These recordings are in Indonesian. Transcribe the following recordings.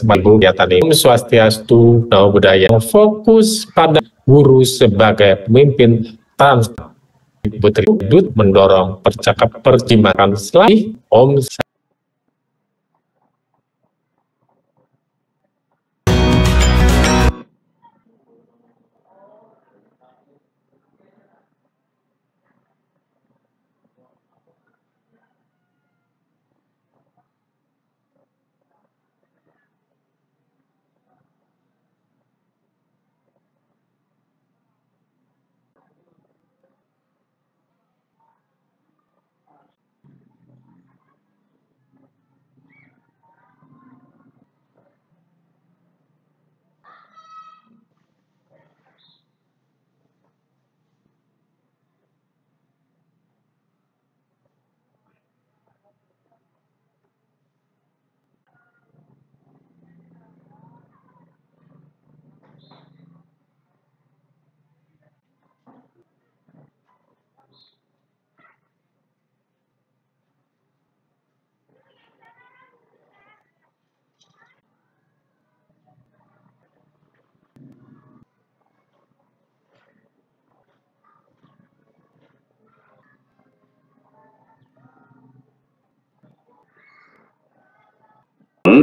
sebagai kegiatan ini. Om Swastiastu, Namo Buddhaya, fokus pada guru sebagai pemimpin tanpa bertribut mendorong percakapan selain Om.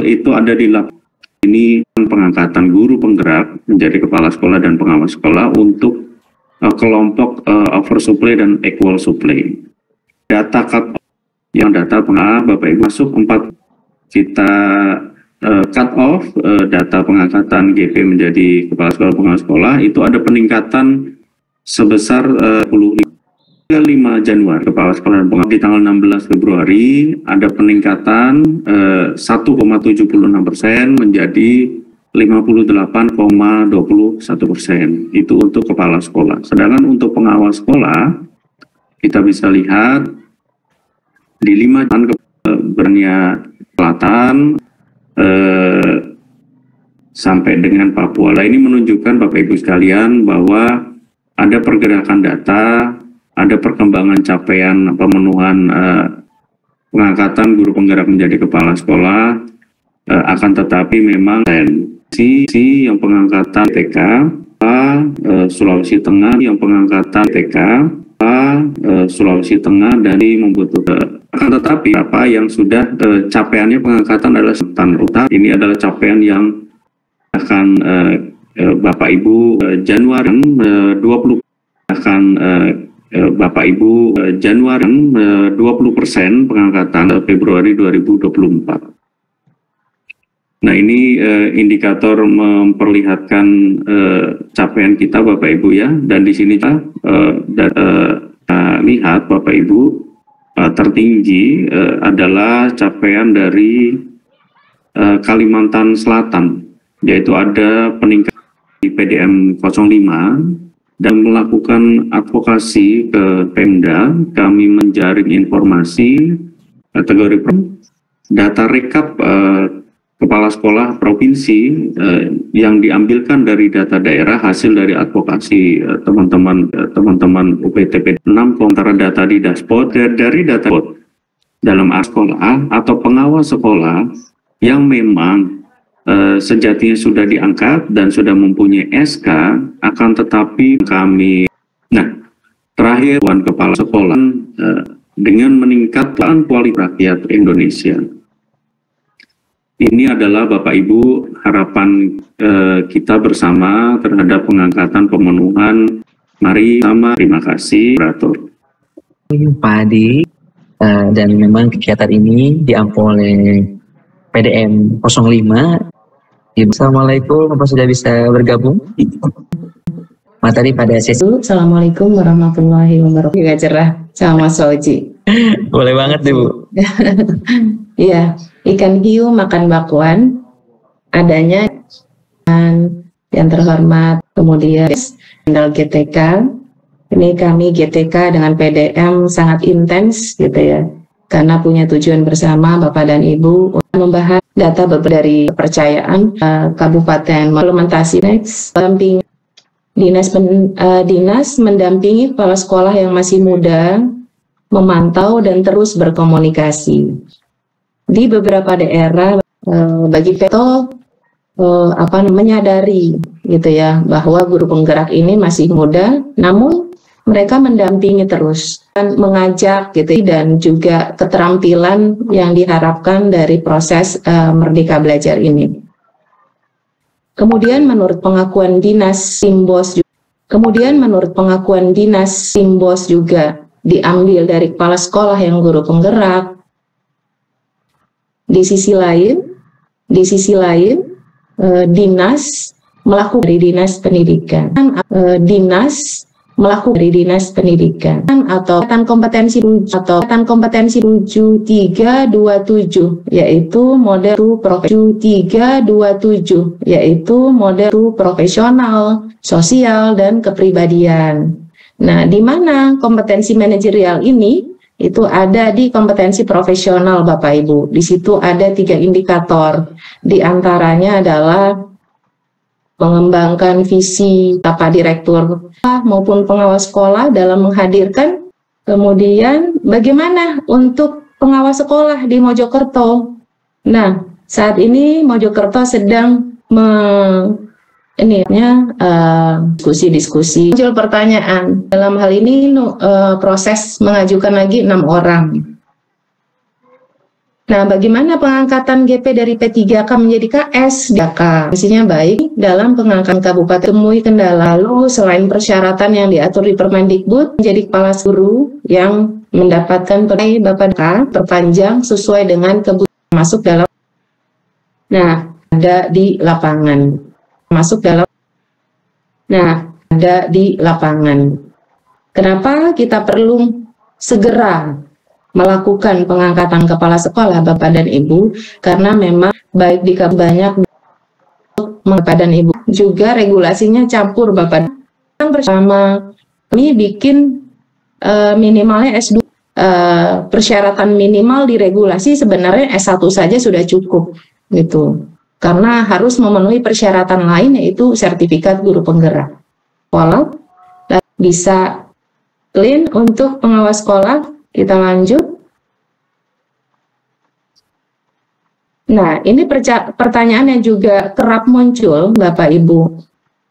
Itu ada di ini pengangkatan guru penggerak menjadi kepala sekolah dan pengawas sekolah untuk kelompok oversupply dan equal supply. Data data Bapak Ibu masuk 4, kita cut off data pengangkatan GP menjadi kepala sekolah pengawas sekolah itu ada peningkatan sebesar 5 Januari kepala sekolah dan pengawas di tanggal 16 Februari ada peningkatan 1,76% menjadi 58,21%. Itu untuk kepala sekolah. Sedangkan untuk pengawas sekolah kita bisa lihat di 5 Bernia Selatan sampai dengan Papua. Nah, ini menunjukkan Bapak Ibu sekalian bahwa ada pergerakan data, ada perkembangan capaian pemenuhan pengangkatan guru penggerak menjadi kepala sekolah, akan tetapi memang sisi yang pengangkatan TK, Sulawesi Tengah yang pengangkatan TK, Sulawesi Tengah dari membutuhkan. Akan tetapi apa yang sudah capaiannya pengangkatan adalah Selatan Utara. Ini adalah capaian yang akan Bapak Ibu Januari 20 akan Bapak Ibu Januari 20% pengangkatan Februari 2024. Nah, ini indikator memperlihatkan capaian kita Bapak Ibu ya, dan di sini kita lihat Bapak Ibu tertinggi adalah capaian dari Kalimantan Selatan, yaitu ada peningkatan di PDM 05 dan melakukan advokasi ke Pemda. Kami menjaring informasi kategori data rekap kepala sekolah provinsi yang diambilkan dari data daerah hasil dari advokasi teman-teman UPTP 6 antara data di dashboard dari data dalam sekolah atau pengawas sekolah yang memang sejatinya sudah diangkat dan sudah mempunyai SK, akan tetapi kami, terakhir kepala sekolah dengan meningkatkan kualitas rakyat Indonesia. Ini adalah Bapak Ibu harapan kita bersama terhadap pengangkatan pemenuhan. Mari sama, terima kasih, Operator. Pak Adi, dan memang kegiatan ini diampu oleh PDM 05. Assalamualaikum, Bapak sudah bisa bergabung? Materi pada sesi. Assalamualaikum warahmatullahi wabarakatuh. Juga cerah sama Mas Oji. Boleh banget Bu. Iya, ikan hiu makan bakwan. Adanya yang terhormat, kemudian Kendal GTK. Ini kami GTK dengan PDM sangat intens gitu ya. Karena punya tujuan bersama Bapak dan Ibu membahas data dari kepercayaan Kabupaten implementasi mendampingi dinas mendampingi kepala sekolah yang masih muda, memantau dan terus berkomunikasi di beberapa daerah bagi peto menyadari gitu ya bahwa guru penggerak ini masih muda, namun mereka mendampingi terus dan mengajak gitu, dan juga keterampilan yang diharapkan dari proses Merdeka Belajar ini. Kemudian menurut pengakuan Dinas Simbos juga diambil dari kepala sekolah yang guru penggerak. Di sisi lain, dinas melakukan dari dinas pendidikan, atau kompetensi ruju 327 yaitu model profesional, sosial, dan kepribadian. Nah, di mana kompetensi manajerial ini itu ada di kompetensi profesional, Bapak Ibu. Di situ ada 3 indikator. Di antaranya adalah mengembangkan visi Bapak Direktur maupun pengawas sekolah dalam menghadirkan. Kemudian bagaimana untuk pengawas sekolah di Mojokerto? Nah, saat ini Mojokerto sedang diskusi. Muncul pertanyaan, dalam hal ini proses mengajukan lagi 6 orang. Nah, bagaimana pengangkatan GP dari P3K menjadi KS? Isinya baik dalam pengangkatan kabupaten, temui kendala. Lalu selain persyaratan yang diatur di Permendikbud, menjadi kepala guru yang mendapatkan Bapak perpanjang sesuai dengan kebutuhan masuk dalam. Nah, ada di lapangan. Ada di lapangan. Kenapa kita perlu segera melakukan pengangkatan kepala sekolah, Bapak dan Ibu? Karena memang baik di banyak Bapak dan Ibu juga regulasinya campur, Bapak. Yang bersama kami bikin minimalnya S2, persyaratan minimal di regulasi sebenarnya S1 saja sudah cukup gitu. Karena harus memenuhi persyaratan lain yaitu sertifikat guru penggerak. Sekolah bisa clean untuk pengawas sekolah. Kita lanjut. Nah, ini pertanyaan yang juga kerap muncul, Bapak Ibu.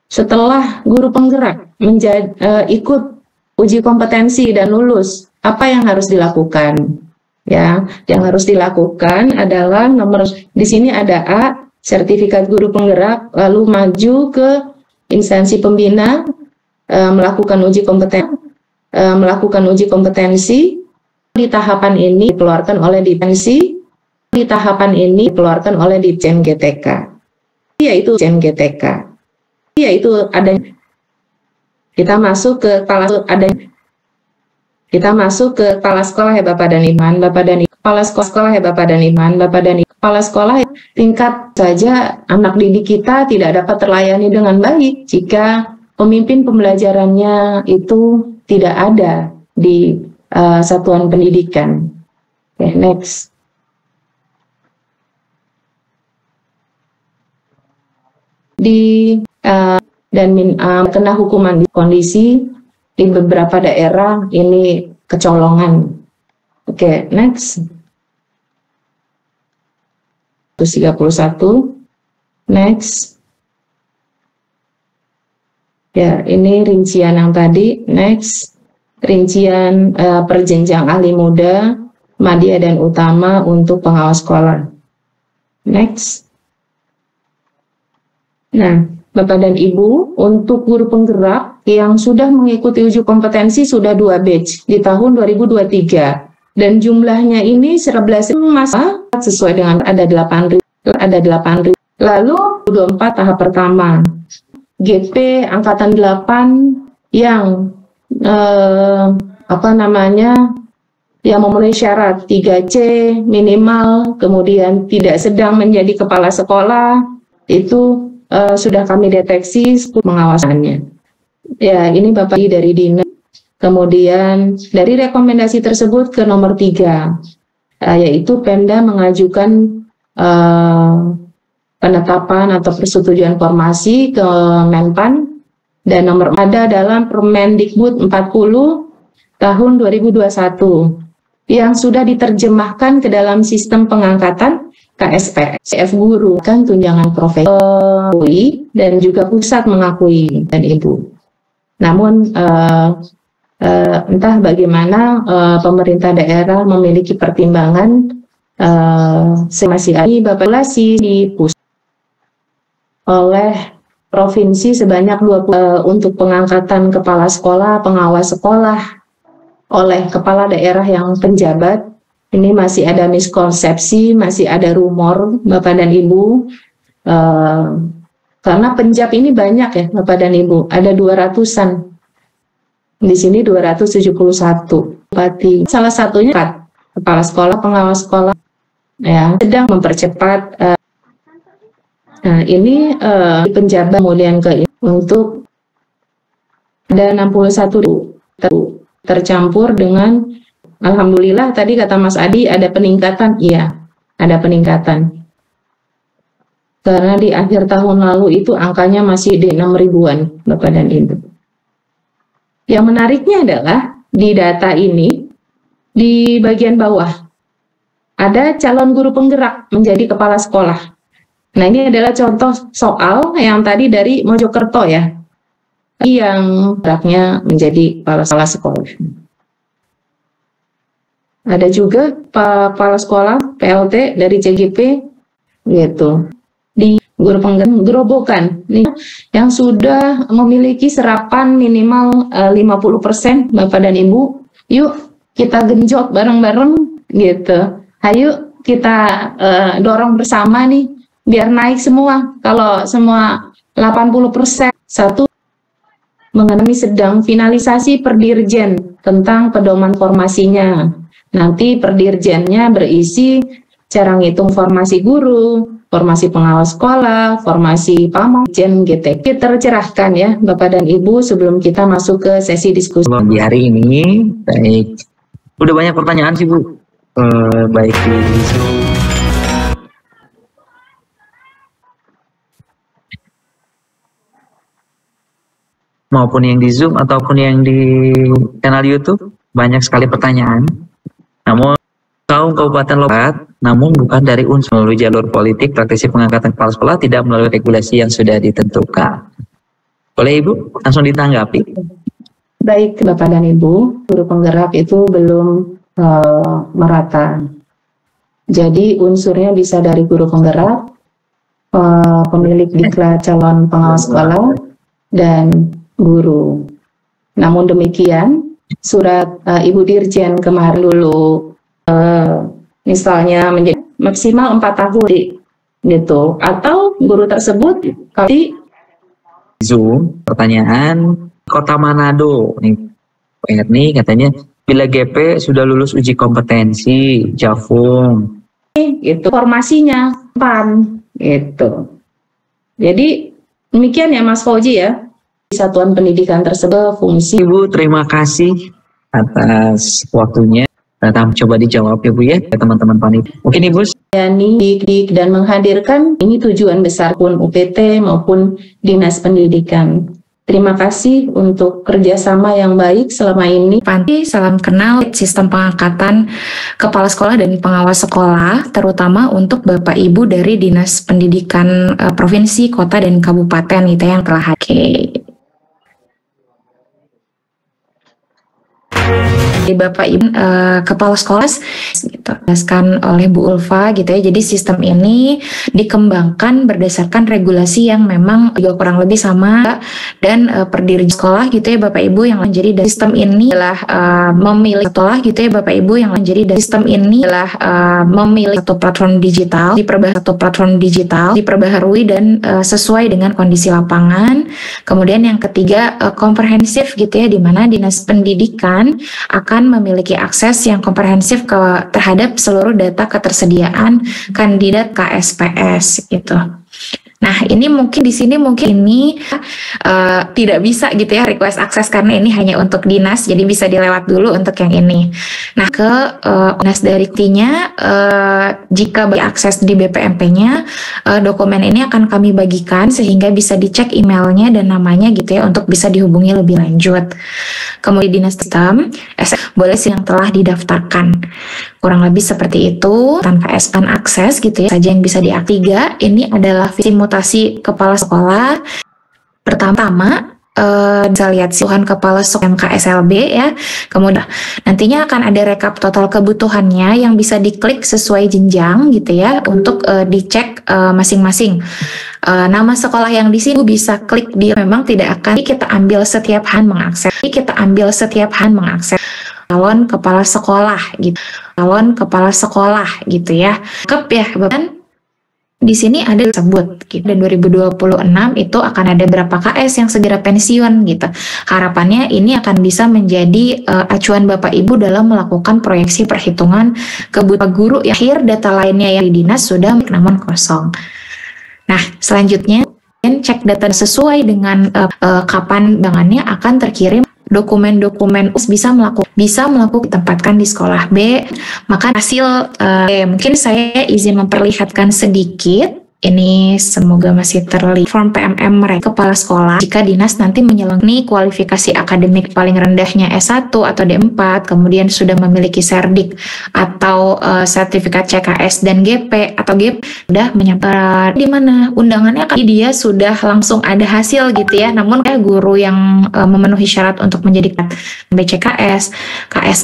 Setelah guru penggerak ikut uji kompetensi dan lulus, apa yang harus dilakukan? Ya, yang harus dilakukan adalah di sini ada A, sertifikat guru penggerak, lalu maju ke instansi pembina, melakukan uji kompetensi. Di tahapan ini dikeluarkan oleh Ditjen GTK, yaitu ada. Kita masuk ke kepala sekolah ya Bapak dan Ibu. Kepala sekolah tingkat saja anak didik kita tidak dapat terlayani dengan baik jika pemimpin pembelajarannya itu tidak ada di satuan pendidikan. Oke, next. Kena hukuman di kondisi di beberapa daerah ini kecolongan. Oke, next. 131. Next. Ya, ini rincian yang tadi. Next. Rincian perjenjang ahli muda, madya dan utama untuk pengawas sekolah. Next. Nah, Bapak dan Ibu, untuk guru penggerak yang sudah mengikuti uji kompetensi sudah 2 batch di tahun 2023. Dan jumlahnya ini 11 masa sesuai dengan ada 8.000. Lalu 24 tahap pertama. GP angkatan 8 yang yang memenuhi syarat 3C minimal, kemudian tidak sedang menjadi kepala sekolah, itu sudah kami deteksi pengawasannya. Ya, ini Bapak dari Dinas. Kemudian dari rekomendasi tersebut ke nomor 3, yaitu Pemda mengajukan penetapan atau persetujuan formasi ke Menpan, dan nomor ada dalam Permendikbud 40 tahun 2021 yang sudah diterjemahkan ke dalam sistem pengangkatan KSP, CF guru kan tunjangan profesi dan juga pusat mengakui dan ibu. Namun entah bagaimana pemerintah daerah memiliki pertimbangan masih ada populasi di pusat oleh provinsi sebanyak 20 untuk pengangkatan kepala sekolah, pengawas sekolah oleh kepala daerah yang penjabat. Ini masih ada miskonsepsi, masih ada rumor Bapak dan Ibu, karena penjab ini banyak ya Bapak dan Ibu, ada 200-an. Di sini 271 bupati. Salah satunya kepala sekolah, pengawas sekolah ya sedang mempercepat ini penjabat kemudian untuk ada 61 tercampur dengan alhamdulillah tadi kata Mas Adi ada peningkatan, iya ada peningkatan. Karena di akhir tahun lalu itu angkanya masih di 6 ribuan Bapak dan Ibu. Yang menariknya adalah di data ini di bagian bawah ada calon guru penggerak menjadi kepala sekolah. Nah ini adalah contoh soal yang tadi dari Mojokerto ya, yang geraknya menjadi kepala sekolah. Ada juga kepala sekolah PLT dari CGP gitu. Di guru penggerak gerobokan nih, yang sudah memiliki serapan minimal 50% Bapak dan Ibu. Yuk kita genjot bareng-bareng gitu. Ayo kita dorong bersama nih biar naik semua. Kalau semua 80%, satu mengenai sedang finalisasi perdirjen tentang pedoman formasinya. Nanti perdirjennya berisi cara ngitung formasi guru, formasi pengawas sekolah, formasi pamong, GTK. Tercerahkan ya Bapak dan Ibu sebelum kita masuk ke sesi diskusi. Di hari ini, baik. Udah banyak pertanyaan sih Bu. Baik di Zoom. Maupun yang di Zoom ataupun yang di kanal YouTube, banyak sekali pertanyaan. Namun kaum Kabupaten Lokat, namun bukan dari unsur melalui jalur politik, praktisi pengangkatan kepala sekolah tidak melalui regulasi yang sudah ditentukan. Boleh Ibu langsung ditanggapi? Baik Bapak dan Ibu, guru penggerak itu belum merata. Jadi unsurnya bisa dari guru penggerak, pemilik diklat calon pengawas sekolah, dan guru. Namun demikian, surat Ibu Dirjen kemarin dulu misalnya menjadi maksimal 4 tahun gitu, atau guru tersebut kali Zoom pertanyaan Kota Manado nih Pak Erni katanya bila GP sudah lulus uji kompetensi Jafung itu formasinya PAN gitu. Jadi demikian ya Mas Fauji ya, satuan pendidikan tersebut fungsi. Ibu terima kasih atas waktunya. Coba dijawab ya Bu ya teman-teman panitia. Mungkin Ibu dik dan menghadirkan ini tujuan besar pun UPT maupun Dinas Pendidikan. Terima kasih untuk kerjasama yang baik selama ini. Panti, salam kenal sistem pengangkatan kepala sekolah dan pengawas sekolah, terutama untuk Bapak Ibu dari Dinas Pendidikan Provinsi, Kota, dan Kabupaten gitu yang telah hadir. Di Bapak Ibu kepala sekolah gitu, dijelaskan oleh Bu Ulfa gitu ya. Jadi sistem ini dikembangkan berdasarkan regulasi yang memang juga kurang lebih sama dan perdirjen sekolah gitu ya Bapak Ibu yang menjadi dari sistem ini adalah memilih sekolah gitu ya Bapak Ibu yang menjadi dari sistem ini adalah memilih satu platform digital diperbaharui dan sesuai dengan kondisi lapangan. Kemudian yang ketiga komprehensif gitu ya, di mana Dinas Pendidikan akan memiliki akses yang komprehensif terhadap seluruh data ketersediaan kandidat KSPS gitu. Nah, ini mungkin di sini ini tidak bisa gitu ya request akses karena ini hanya untuk dinas, jadi bisa dilewat dulu untuk yang ini. Nah, ke dinas dari nya jika bagi akses di BPMP-nya, dokumen ini akan kami bagikan sehingga bisa dicek emailnya dan namanya gitu ya untuk bisa dihubungi lebih lanjut. Kemudian dinas sistem boleh yang telah didaftarkan. Kurang lebih seperti itu, tanpa SPAN akses gitu ya, saja yang bisa diaktifkan. Ini adalah visi mutasi kepala sekolah. Pertama, bisa lihat Tuhan kepala sekolah MKSLB ya. Kemudian nantinya akan ada rekap total kebutuhannya yang bisa diklik sesuai jenjang gitu ya untuk dicek masing-masing. Nama sekolah yang di sini bisa klik di memang tidak akan kita ambil setiap hari mengakses. Calon kepala sekolah gitu. Calon kepala sekolah gitu ya. Lengkap ya, Bapak. Di sini ada disebut gitu. Dan 2026 itu akan ada berapa KS yang segera pensiun gitu. Harapannya ini akan bisa menjadi acuan Bapak Ibu dalam melakukan proyeksi perhitungan kebutuhan guru yang akhir data lainnya yang di dinas sudah namun kosong. Nah, selanjutnya cek data sesuai dengan kapan bangannya akan terkirim dokumen-dokumen bisa melakukan tempatkan di sekolah B. Maka hasil mungkin saya izin memperlihatkan sedikit. Ini semoga masih terlihat form PMM mereka kepala sekolah jika dinas nanti menyelenggarkan kualifikasi akademik paling rendahnya S1 atau D4, kemudian sudah memiliki serdik atau sertifikat CKS dan GP atau GP sudah menyampaikan di mana undangannya kan dia sudah langsung ada hasil gitu ya. Namun guru yang memenuhi syarat untuk menjadi BCKS, KS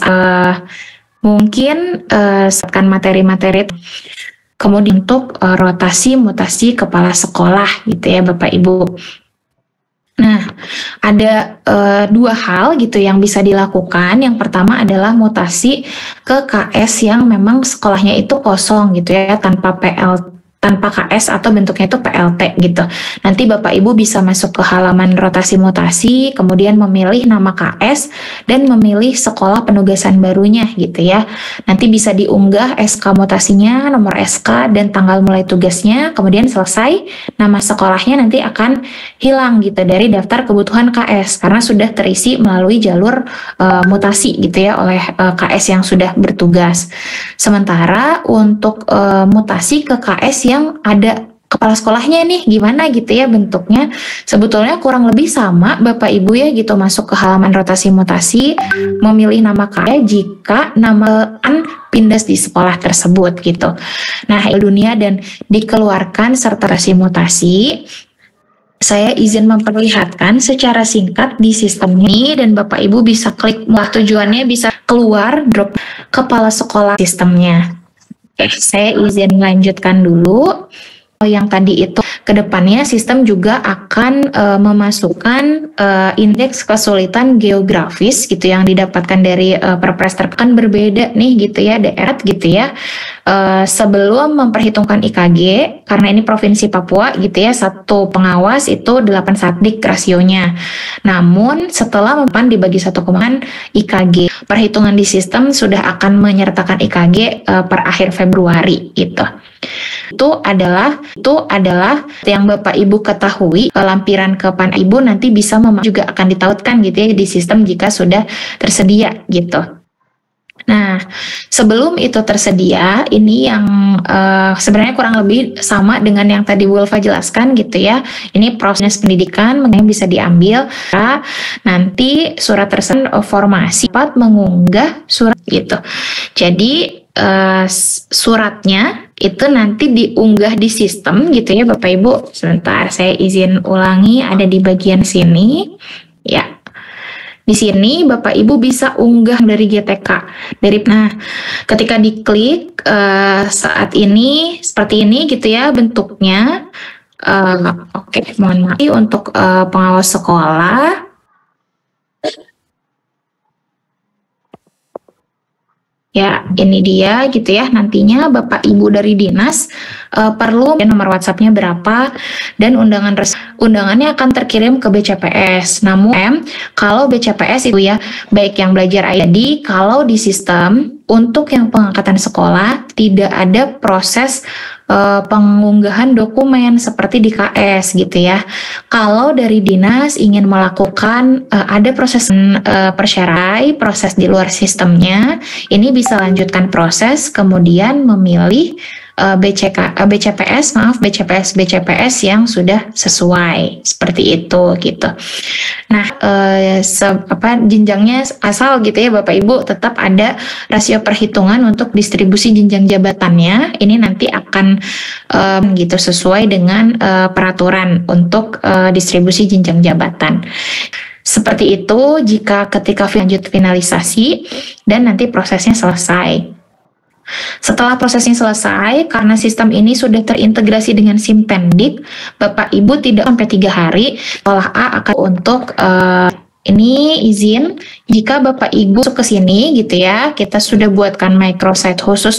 mungkin sertakan materi-materi. Kemudian untuk rotasi mutasi kepala sekolah gitu ya Bapak Ibu. Nah, ada dua hal gitu yang bisa dilakukan. Yang pertama adalah mutasi ke KS yang memang sekolahnya itu kosong gitu ya, tanpa KS atau bentuknya itu PLT gitu. Nanti Bapak Ibu bisa masuk ke halaman rotasi mutasi, kemudian memilih nama KS dan memilih sekolah penugasan barunya gitu ya. Nanti bisa diunggah SK mutasinya, nomor SK dan tanggal mulai tugasnya, kemudian selesai nama sekolahnya nanti akan hilang gitu dari daftar kebutuhan KS karena sudah terisi melalui jalur mutasi gitu ya oleh KS yang sudah bertugas. Sementara untuk mutasi ke KS yang ada kepala sekolahnya nih gimana gitu ya bentuknya, sebetulnya kurang lebih sama Bapak Ibu ya gitu, masuk ke halaman rotasi mutasi, memilih nama KS jika nama pindah di sekolah tersebut gitu. Nah, dunia dan dikeluarkan serta rotasi mutasi. Saya izin memperlihatkan secara singkat di sistem ini dan Bapak Ibu bisa klik tujuannya bisa keluar drop kepala sekolah sistemnya. Saya izin melanjutkan dulu. Yang tadi itu kedepannya sistem juga akan memasukkan indeks kesulitan geografis gitu yang didapatkan dari Perpres kan berbeda nih gitu ya daerah gitu ya. Sebelum memperhitungkan IKG karena ini Provinsi Papua gitu ya, satu pengawas itu 8 satdik rasionya. Namun setelah dibagi 1,1 IKG, perhitungan di sistem sudah akan menyertakan IKG per akhir Februari gitu. Itu adalah yang Bapak Ibu ketahui, lampiran ke PAN Ibu nanti bisa juga akan ditautkan gitu ya di sistem jika sudah tersedia gitu. Nah, sebelum itu tersedia, ini yang sebenarnya kurang lebih sama dengan yang tadi Bu Ulfa jelaskan gitu ya. Ini proses pendidikan yang bisa diambil. Nanti surat tersebut formasi dapat mengunggah surat gitu. Jadi suratnya itu nanti diunggah di sistem gitu ya Bapak Ibu. Sebentar, saya izin ulangi, ada di bagian sini ya. Di sini Bapak Ibu bisa unggah dari GTK. Nah, ketika diklik saat ini seperti ini gitu ya bentuknya. Oke, mohon maaf untuk pengawas sekolah. Ya, ini dia gitu ya. Nantinya Bapak Ibu dari dinas perlu nomor WhatsApp-nya berapa, dan undangannya akan terkirim ke BCPS. Namun kalau BCPS itu ya, baik yang belajar ID, kalau di sistem untuk yang pengangkatan sekolah tidak ada proses pengunggahan dokumen seperti di KS gitu ya. Kalau dari dinas ingin melakukan ada proses persyarat, proses di luar sistemnya, ini bisa lanjutkan proses kemudian memilih BCPS yang sudah sesuai seperti itu gitu. Nah, jenjangnya asal gitu ya Bapak Ibu tetap ada rasio perhitungan untuk distribusi jenjang jabatannya. Ini nanti akan gitu sesuai dengan peraturan untuk distribusi jenjang jabatan. Seperti itu jika ketika lanjut finalisasi dan nanti prosesnya selesai. Setelah prosesnya selesai, karena sistem ini sudah terintegrasi dengan Simpendik, Bapak Ibu tidak sampai 3 hari, sekolah A akan untuk ini izin jika Bapak Ibu masuk ke sini gitu ya, kita sudah buatkan microsite khusus